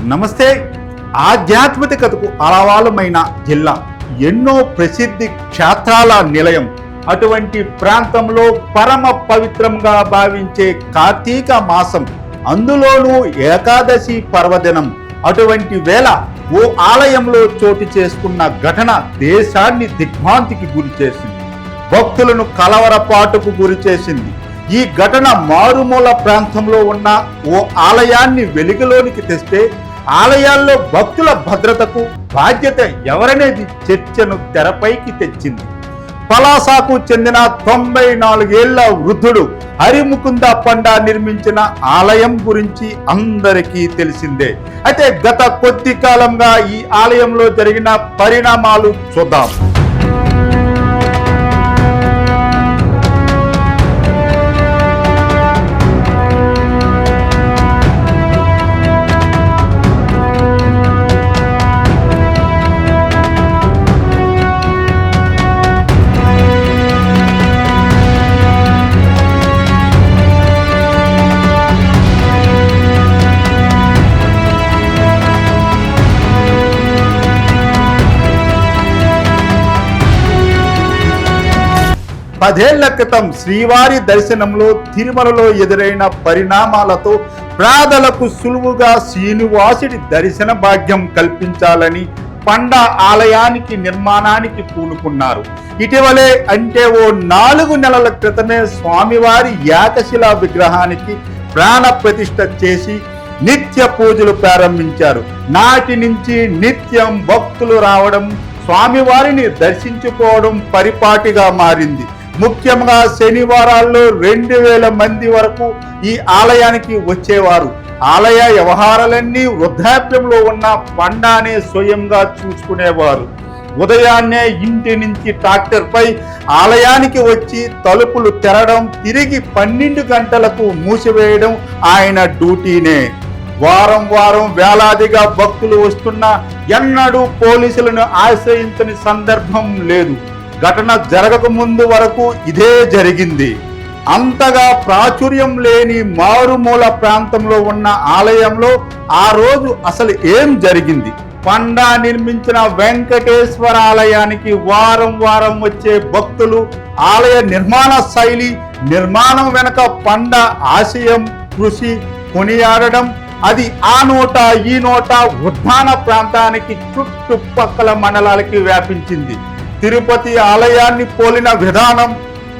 నమస్తే. ఆధ్యాత్మికతకు అలవాలమైన జిల్లా, ఎన్నో ప్రసిద్ధి క్షేత్రాల నిలయం. అటువంటి ప్రాంతంలో పరమ పవిత్రంగా భావించే కార్తీక మాసం, అందులోనూ ఏకాదశి పర్వదినం. అటువంటి వేళ ఓ ఆలయంలో చోటు చేసుకున్న ఘటన దేశాన్ని దిగ్భ్రాంతికి గురి చేసింది, భక్తులను కలవరపాటుకు గురి చేసింది. ఈ ఘటన మారుమూల ప్రాంతంలో ఉన్న ఓ ఆలయాన్ని వెలుగులోనికి తెస్తే ఆలయాల్లో భక్తుల భద్రతకు బాధ్యత ఎవరనేది చర్చను తెరపైకి తెచ్చింది. పలాసకు చెందిన 94 ఏళ్ల వృద్ధుడు హరిముకుంద పండా నిర్మించిన ఆలయం గురించి అందరికీ తెలిసిందే. అయితే గత కొద్ది కాలంగా ఈ ఆలయంలో జరిగిన పరిణామాలు చూద్దాం. పదేళ్ల క్రితం శ్రీవారి దర్శనంలో తిరుమలలో ఎదురైన పరిణామాలతో పేదలకు సులువుగా శ్రీనివాసుడి దర్శన భాగ్యం కల్పించాలని పండా ఆలయానికి నిర్మాణానికి పూనుకున్నారు. ఇటీవలే అంటే ఓ 4 నెలల క్రితమే స్వామివారి ఏకశిలా విగ్రహానికి ప్రాణ ప్రతిష్ఠ చేసి నిత్య పూజలు ప్రారంభించారు. నాటి నుంచి నిత్యం భక్తులు రావడం, స్వామివారిని దర్శించుకోవడం పరిపాటిగా మారింది. ముఖ్యంగా శనివారాల్లో 2000 మంది వరకు ఈ ఆలయానికి వచ్చేవారు. ఆలయ వ్యవహారాలన్నీ వృద్ధాప్యంలో ఉన్న పండానే స్వయంగా చూసుకునేవారు. ఉదయాన్నే ఇంటి నుంచి ట్రాక్టర్పై ఆలయానికి వచ్చి తలుపులు తెరడం, తిరిగి 12 గంటలకు మూసివేయడం ఆయన డ్యూటీనే. వారం వారం వేలాదిగా భక్తులు వస్తున్నా ఎన్నడూ పోలీసులను ఆశ్రయించని సందర్భం లేదు. ఘటన జరగక ముందు వరకు ఇదే జరిగింది. అంతగా ప్రాచుర్యం లేని మారుమూల ప్రాంతంలో ఉన్న ఆలయంలో ఆ రోజు అసలు ఏం జరిగింది? పండా నిర్మించిన వెంకటేశ్వర ఆలయానికి వారం వారం వచ్చే భక్తులు, ఆలయ నిర్మాణ శైలి, నిర్మాణం వెనక పండా ఆశయం, కృషి కొనియాడడం, అది ఆ నోట ఈ నోట ఉద్దాన ప్రాంతానికి చుట్టుపక్కల మండలాలకి వ్యాపించింది. తిరుపతి ఆలయాన్ని పోలిన విధానం,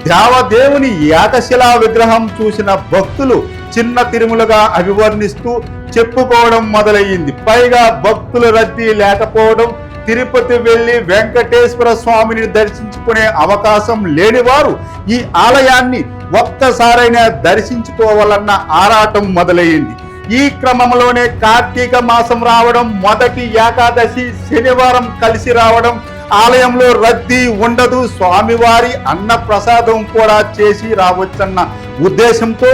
దేవదేవుని ఏకశిలా విగ్రహం చూసిన భక్తులు చిన్న తిరుమలగా అభివర్ణిస్తూ చెప్పుకోవడం మొదలయ్యింది. పైగా భక్తుల రద్దీ లేకపోవడం, తిరుపతి వెళ్లి వెంకటేశ్వర స్వామిని దర్శించుకునే అవకాశం లేని వారు ఈ ఆలయాన్ని ఒక్కసారైనా దర్శించుకోవాలన్న ఆరాటం మొదలయ్యింది. ఈ క్రమంలోనే కార్తీక మాసం రావడం, మొదటి ఏకాదశి శనివారం కలిసి రావడం, ఆలయంలో రద్దీ ఉండదు, స్వామివారి అన్న ప్రసాదం కూడా చేసి రావచ్చన్న ఉద్దేశంతో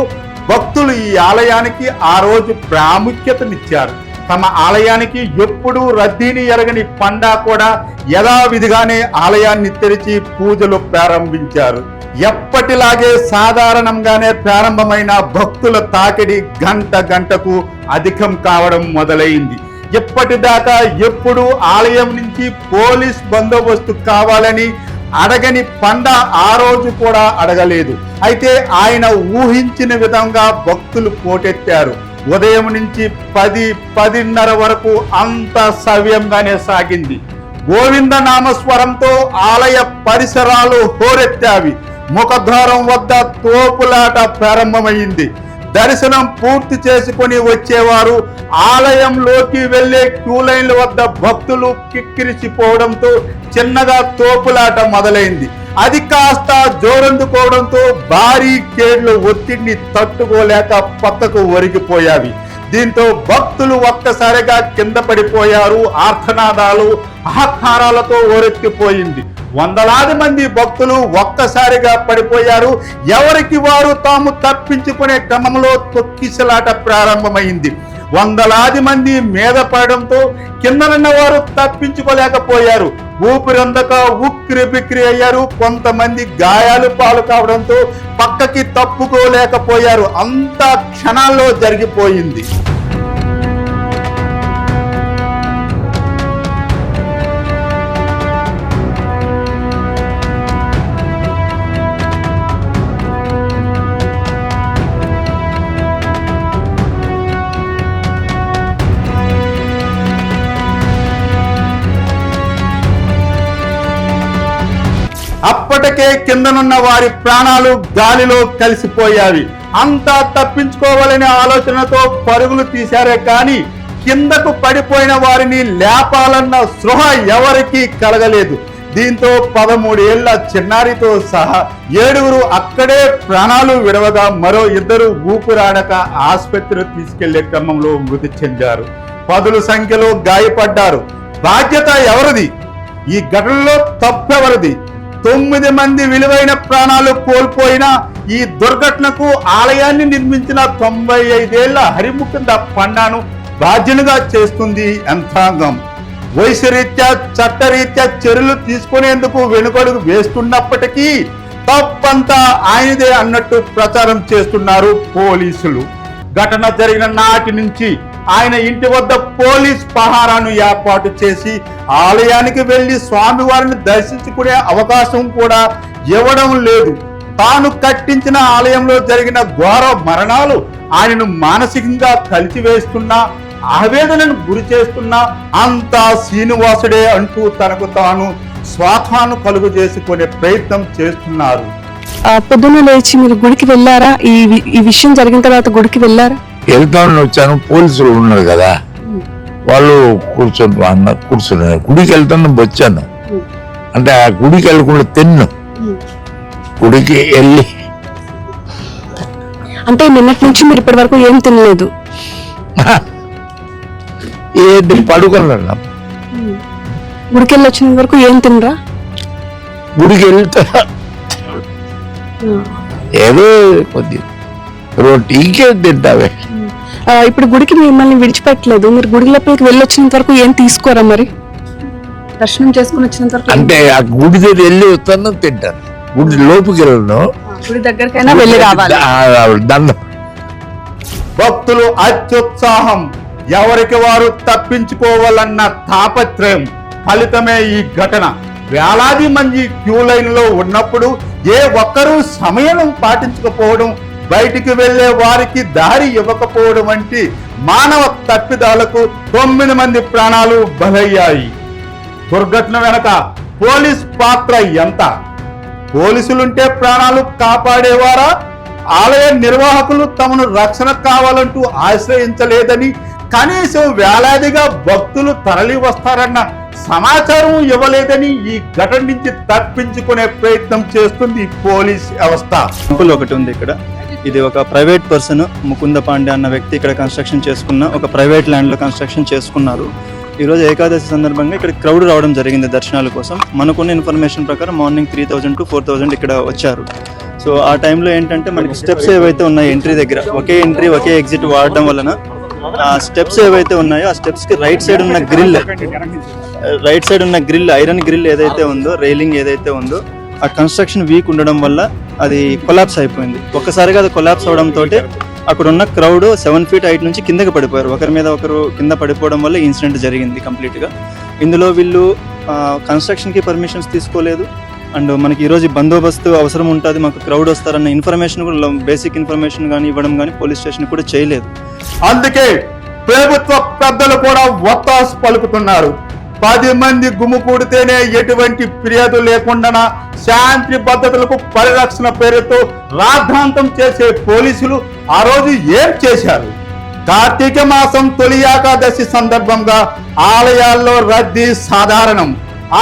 భక్తులు ఈ ఆలయానికి ఆ రోజు ప్రాముఖ్యతనిచ్చారు. తమ ఆలయానికి ఎప్పుడూ రద్దీని ఎరగని పండా కూడా యథావిధిగానే ఆలయాన్ని తెరిచి పూజలు ప్రారంభించారు. ఎప్పటిలాగే సాధారణంగానే ప్రారంభమైన భక్తుల తాకిడి గంట గంటకు అధికం కావడం మొదలైంది. ఎప్పటిదాకా ఎప్పుడు ఆలయం నుంచి పోలీస్ బందోబస్తు కావాలని అడగని పండా ఆ రోజు కూడా అడగలేదు. అయితే ఆయన ఊహించిన విధంగా భక్తులు పోటెత్తారు. ఉదయం నుంచి 10-10:30 వరకు అంత సవ్యంగానే సాగింది. గోవింద నామస్వరంతో ఆలయ పరిసరాలు హోరెత్తావి. ముఖద్వారం వద్ద తోపులాట ప్రారంభమైంది. దర్శనం పూర్తి చేసుకుని వచ్చేవారు ఆలయంలోకి వెళ్లే క్యూ లైన్ల వద్ద భక్తులు కిక్కిరిసిపోవడంతో చిన్నగా తోపులాట మొదలైంది. అది కాస్త జోరందుకోవడంతో భారీ కేడ్లు ఒత్తిడిని తట్టుకోలేక పక్కకు ఒరిగిపోయావి. దీంతో భక్తులు ఒక్కసారిగా కింద పడిపోయారు. ఆర్తనాదాలు, ఆహాకారాలతో ఓరెత్తిపోయింది. వందలాది మంది భక్తులు ఒక్కసారిగా పడిపోయారు. ఎవరికి వారు తాము తప్పించుకునే క్రమంలో తొక్కిసలాట ప్రారంభమైంది. వందలాది మంది మీద పడడంతో కిందనున్న వారు తప్పించుకోలేకపోయారు. ఊపిరందక ఉక్కిరి బిక్కిరి అయ్యారు. కొంతమంది గాయాలు పాలు కావడంతో పక్కకి తప్పుకోలేకపోయారు. అంతా క్షణాల్లో జరిగిపోయింది. అప్పటికే కిందనున్న వారి ప్రాణాలు గాలిలో కలిసిపోయావి. అంతా తప్పించుకోవాలనే ఆలోచనతో పరుగులు తీశారే కానీ కిందకు పడిపోయిన వారిని లేపాలన్న స్పృహ ఎవరికీ కలగలేదు. దీంతో 13 ఏళ్ల చిన్నారితో సహా 7 అక్కడే ప్రాణాలు విడవగా మరో 2 ఊపిరాడక ఆసుపత్రికి తీసుకెళ్లే క్రమంలో మృతి చెందారు. 10 సంఖ్యలో గాయపడ్డారు. బాధ్యత ఎవరిది? ఈ ఘటనలో తప్పెవరిది? 9 మంది విలువైన ప్రాణాలు కోల్పోయిన ఈ దుర్ఘటనకు ఆలయాన్ని నిర్మించిన 95 ఏళ్ల హరిముకుంద పండాను బాధ్యునిగా చేస్తుంది యంత్రాంగం. వయసు రీత్యా చట్టరీత్యా చర్యలు తీసుకునేందుకు వెనుకడుగు వేస్తున్నప్పటికీ తప్పంతా ఆయనదే అన్నట్టు ప్రచారం చేస్తున్నారు పోలీసులు. ఘటన జరిగిన నాటి నుంచి ఆయన ఇంటి వద్ద పోలీస్ పహారాను ఏర్పాటు చేసి ఆలయానికి వెళ్లి స్వామివారిని దర్శించుకునే అవకాశం కూడా ఇవ్వడం లేదు. తాను కట్టించిన ఆలయంలో జరిగిన ఘోర మరణాలు ఆయనను మానసికంగా కలిచివేస్తున్నా, ఆవేదనను గురి చేస్తున్నా అంతా శ్రీనివాసుడే అంటూ తనకు తాను స్వార్థాన్ని కలుగు చేసుకునే ప్రయత్నం చేస్తున్నారు. పొద్దున్న లేచి మీరు గుడికి వెళ్ళారా? ఈ విషయం జరిగిన తర్వాత గుడికి వెళ్ళారా? వెళ్తామని వచ్చాను. పోలీసులు ఉన్నారు కదా, వాళ్ళు కూర్చున్నారు. గుడికి వెళ్తాను వచ్చాను అంటే ఆ గుడికి వెళ్ళకుండా తిన్ను. గుడికి వెళ్ళి అంటే నిన్నటి నుంచి మీరు ఇప్పటి వరకు ఏం తినలేదు? ఏంటి పడుకున్నా. గుడికి వెళ్ళి వచ్చిన వరకు ఏం తినరా? గుడికి వెళ్తా ఏదో కొద్ది రోటీ ఇంకేం తింటావే. ఇప్పుడు గుడికి మిమ్మల్ని విడిచిపెట్టలేదు, మీరు గుడి లోపలికి వెళ్ళి వచ్చినంత వరకు ఏం తీసుకోరా? మరి దర్శనం చేసుకుని వచ్చినంత వరకు అంటే ఆ గుడి దగ్గర వెళ్ళి వస్తాను తింటాను. గుడి లోపుకి వెళ్ళను, గుడి దగ్గరకైనా వెళ్ళి రావాలి. దండం. భక్తులు అత్యుత్సాహం, ఎవరికి వారు తప్పించుకోవాలన్న తాపత్రయం ఫలితమే ఈ ఘటన. వేలాది మంది క్యూ లైన్ లో ఉన్నప్పుడు ఏ ఒక్కరూ సమయం పాటించకపోవడం, బయటికి వెళ్లే వారికి దారి ఇవ్వకపోవడం వంటి మానవ తప్పిదాలకు 9 మంది ప్రాణాలు బలయ్యాయి. దుర్ఘటన వెనక పోలీస్ పాత్ర ఎంత? పోలీసులుంటే ప్రాణాలు కాపాడేవారా? ఆలయ నిర్వాహకులు తమను రక్షణ కావాలంటూ ఆశ్రయించలేదని, కనీసం వేలాదిగా భక్తులు తరలి వస్తారన్న సమాచారం ఇవ్వలేదని ఈ ఘటన నుంచి తప్పించుకునే ప్రయత్నం చేస్తుంది పోలీస్ వ్యవస్థ. ఒకటి ఉంది ఇక్కడ. ఇది ఒక ప్రైవేట్ పర్సన్, ముకుంద పాండే అన్న వ్యక్తి ఇక్కడ కన్స్ట్రక్షన్ చేసుకున్న ఒక ప్రైవేట్ ల్యాండ్ లో కన్స్ట్రక్షన్ చేసుకున్నారు. ఈరోజు ఏకాదశి సందర్భంగా ఇక్కడ క్రౌడ్ రావడం జరిగింది దర్శనాల కోసం. మనకున్న ఇన్ఫర్మేషన్ ప్రకారం మార్నింగ్ 3000 to 4000 ఇక్కడ వచ్చారు. సో ఆ టైంలో ఏంటంటే మనకి స్టెప్స్ ఏవైతే ఉన్నాయో ఎంట్రీ దగ్గర, ఒకే ఎంట్రీ ఒకే ఎగ్జిట్ వాడడం వలన ఆ స్టెప్స్ ఏవైతే ఉన్నాయో ఆ స్టెప్స్ కి రైట్ సైడ్ ఉన్న గ్రిల్ ఐరన్ గ్రిల్ ఏదైతే ఉందో, రైలింగ్ ఏదైతే ఉందో, ఆ కన్స్ట్రక్షన్ వీక్ ఉండడం వల్ల అది కొలాప్స్ అయిపోయింది. ఒక్కసారిగా అది కొలాప్స్ అవడంతో అక్కడ ఉన్న క్రౌడ్ 7 feet హైట్ నుంచి కిందకి పడిపోయారు. ఒకరి మీద ఒకరు కింద పడిపోవడం వల్ల ఇన్సిడెంట్ జరిగింది కంప్లీట్గా. ఇందులో వీళ్ళు కన్స్ట్రక్షన్కి పర్మిషన్స్ తీసుకోలేదు. అండ్ మనకి ఈరోజు బందోబస్తు అవసరం ఉంటుంది, మాకు క్రౌడ్ వస్తారన్న ఇన్ఫర్మేషన్ కూడా, బేసిక్ ఇన్ఫర్మేషన్ కానీ ఇవ్వడం కానీ పోలీస్ స్టేషన్ కూడా చేయలేదు. అందుకే ప్రభుత్వ పెద్దలు కూడా ఒత్తాసు పలుకుతున్నారు. 10 మంది గుమికూడితేనే ఎటువంటి ఫిర్యాదు లేకుండా శాంతి భద్రతలకు పరిరక్షణ పేరుతో రాద్ధాంతం చేసే పోలీసులు ఆ రోజు ఏం చేశారు? కార్తీక మాసం తొలి ఏకాదశి సందర్భంగా ఆలయాల్లో రద్దీ సాధారణం.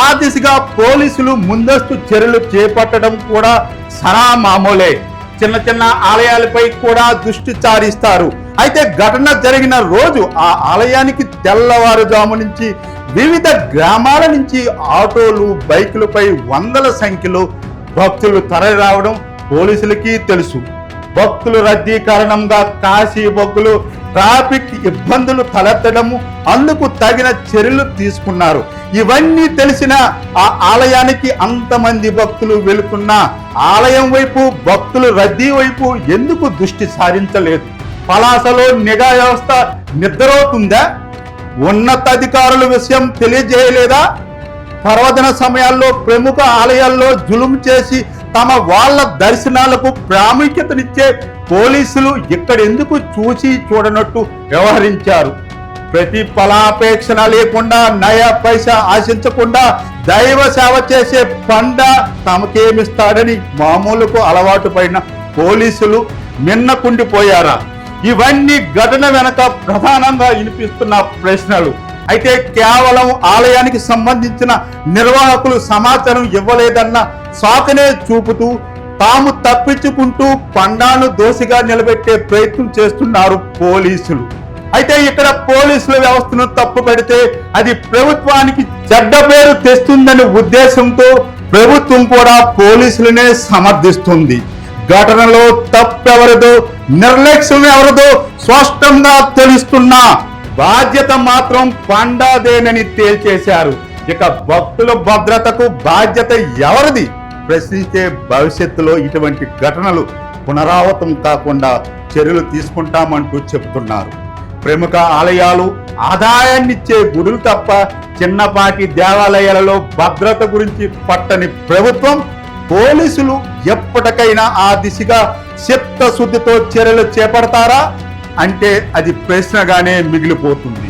ఆ దిశగా పోలీసులు ముందస్తు చర్యలు చేపట్టడం కూడా సరా మామూలే. చిన్న చిన్న ఆలయాలపై కూడా దృష్టి సారిస్తారు. అయితే ఘటన జరిగిన రోజు ఆ ఆలయానికి తెల్లవారుజాము నుంచి వివిధ గ్రామాల నుంచి ఆటోలు, బైకులపై 100ల సంఖ్యలో భక్తులు తరలి రావడం పోలీసులకి తెలుసు. భక్తుల రద్దీ కారణంగా కాశీ భక్తులు ట్రాఫిక్ ఇబ్బందులు తలెత్తడము, అందుకు తగిన చర్యలు తీసుకున్నారు. ఇవన్నీ తెలిసిన ఆ ఆలయానికి అంతమంది భక్తులు వెళుతున్న ఆలయం వైపు, భక్తులు రద్దీ వైపు ఎందుకు దృష్టి సారించలేదు? పలాసలో నిఘా వ్యవస్థ నిద్రవుతుందా? ఉన్నతాధికారుల విషయం తెలియజేయలేదా? పర్వదిన సమయాల్లో ప్రముఖ ఆలయాల్లో జులుం చేసి తమ వాళ్ళ దర్శనాలకు ప్రాముఖ్యతనిచ్చే పోలీసులు ఇక్కడ ఎందుకు చూసి చూడనట్టు వ్యవహరించారు? ప్రతిఫలాపేక్షణ లేకుండా నయా పైసా ఆశించకుండా దైవ సేవ చేసే పండ తమకేమిస్తాడని మామూలుకు అలవాటు పడిన పోలీసులు మిన్నకుండిపోయారా? ఇవన్నీ ఘటన వెనక ప్రధానంగా వినిపిస్తున్న ప్రశ్నలు. అయితే కేవలం ఆలయానికి సంబంధించిన నిర్వాహకులు సమాచారం ఇవ్వలేదన్న సాకునే చూపుతూ తాము తప్పించుకుంటూ పండాను దోషిగా నిలబెట్టే ప్రయత్నం చేస్తున్నారు పోలీసులు. అయితే ఇక్కడ పోలీసుల వ్యవస్థను తప్పు పెడితే అది ప్రభుత్వానికి చెడ్డ పేరు తెస్తుందనే ఉద్దేశంతో ప్రభుత్వం కూడా పోలీసులనే సమర్థిస్తుంది. ఘటనలో తప్పెవరిదో నిర్లక్ష్యం ఎవరిదో స్పష్టంగా తెలుస్తున్నా బాధ్యత మాత్రం పండాదేనని తేల్చేశారు. ఇక భక్తుల భద్రతకు బాధ్యత ఎవరిది ప్రశ్నిస్తే భవిష్యత్తులో ఇటువంటి ఘటనలు పునరావృతం కాకుండా చర్యలు తీసుకుంటామంటూ చెబుతున్నారు. ప్రముఖ ఆలయాలు ఆదాయాన్నిచ్చే గుడులు తప్ప చిన్నపాటి దేవాలయాలలో భద్రత గురించి పట్టని ప్రభుత్వం పోలీసులు ఎప్పటికైనా ఆ దిశగా చిత్తశుద్ధితో చర్యలు చేపడతారా అంటే అది ప్రశ్నగానే మిగిలిపోతుంది.